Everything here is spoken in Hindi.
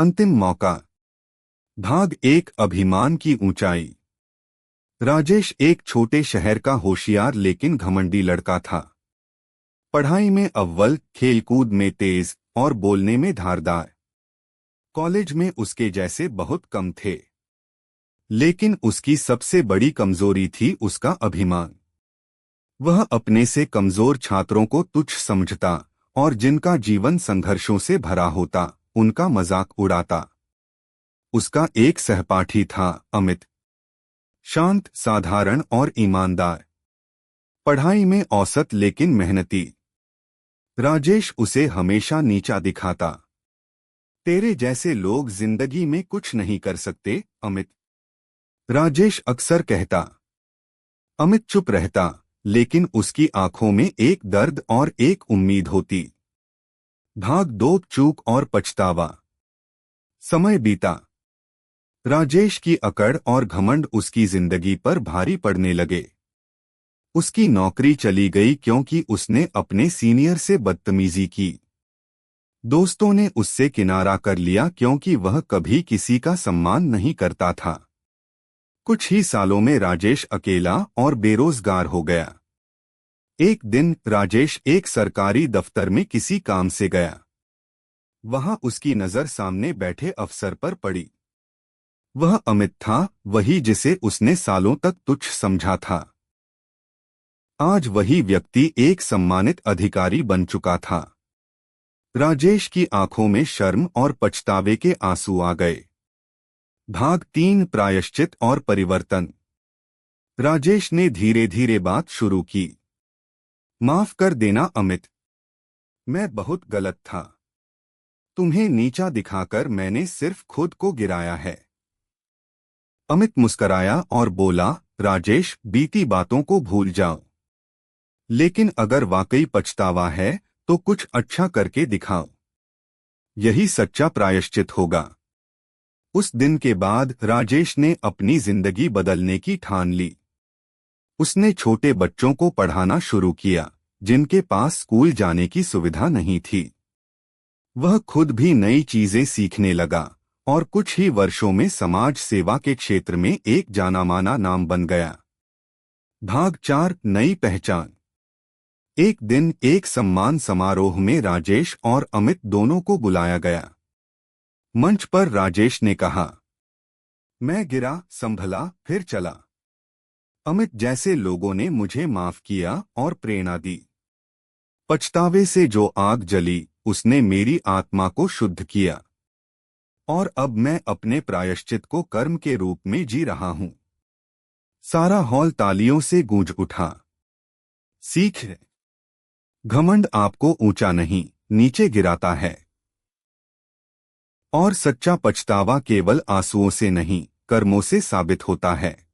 अंतिम मौका। भाग एक, अभिमान की ऊंचाई। राजेश एक छोटे शहर का होशियार लेकिन घमंडी लड़का था। पढ़ाई में अव्वल, खेलकूद में तेज और बोलने में धारदार। कॉलेज में उसके जैसे बहुत कम थे। लेकिन उसकी सबसे बड़ी कमजोरी थी उसका अभिमान। वह अपने से कमजोर छात्रों को तुच्छ समझता और जिनका जीवन संघर्षों से भरा होता उनका मजाक उड़ाता। उसका एक सहपाठी था, अमित। शांत, साधारण और ईमानदार। पढ़ाई में औसत लेकिन मेहनती। राजेश उसे हमेशा नीचा दिखाता। तेरे जैसे लोग जिंदगी में कुछ नहीं कर सकते, अमित, राजेश अक्सर कहता। अमित चुप रहता, लेकिन उसकी आंखों में एक दर्द और एक उम्मीद होती। भाग दो, चूक और पछतावा। समय बीता। राजेश की अकड़ और घमंड उसकी जिंदगी पर भारी पड़ने लगे। उसकी नौकरी चली गई क्योंकि उसने अपने सीनियर से बदतमीजी की। दोस्तों ने उससे किनारा कर लिया क्योंकि वह कभी किसी का सम्मान नहीं करता था। कुछ ही सालों में राजेश अकेला और बेरोजगार हो गया। एक दिन राजेश एक सरकारी दफ्तर में किसी काम से गया। वहां उसकी नजर सामने बैठे अफसर पर पड़ी। वह अमित था, वही जिसे उसने सालों तक तुच्छ समझा था। आज वही व्यक्ति एक सम्मानित अधिकारी बन चुका था। राजेश की आंखों में शर्म और पछतावे के आंसू आ गए। भाग तीन, प्रायश्चित और परिवर्तन। राजेश ने धीरे धीरे बात शुरू की। माफ कर देना अमित, मैं बहुत गलत था। तुम्हें नीचा दिखाकर मैंने सिर्फ खुद को गिराया है। अमित मुस्कराया और बोला, राजेश, बीती बातों को भूल जाओ। लेकिन अगर वाकई पछतावा है तो कुछ अच्छा करके दिखाओ। यही सच्चा प्रायश्चित होगा। उस दिन के बाद राजेश ने अपनी जिंदगी बदलने की ठान ली। उसने छोटे बच्चों को पढ़ाना शुरू किया जिनके पास स्कूल जाने की सुविधा नहीं थी। वह खुद भी नई चीजें सीखने लगा और कुछ ही वर्षों में समाज सेवा के क्षेत्र में एक जाना-माना नाम बन गया। भाग चार, नई पहचान। एक दिन एक सम्मान समारोह में राजेश और अमित दोनों को बुलाया गया। मंच पर राजेश ने कहा, मैं गिरा, संभला, फिर चला। अमित जैसे लोगों ने मुझे माफ किया और प्रेरणा दी। पछतावे से जो आग जली उसने मेरी आत्मा को शुद्ध किया। और अब मैं अपने प्रायश्चित को कर्म के रूप में जी रहा हूं। सारा हॉल तालियों से गूंज उठा। सीख है, घमंड आपको ऊंचा नहीं, नीचे गिराता है। और सच्चा पछतावा केवल आंसुओं से नहीं, कर्मों से साबित होता है।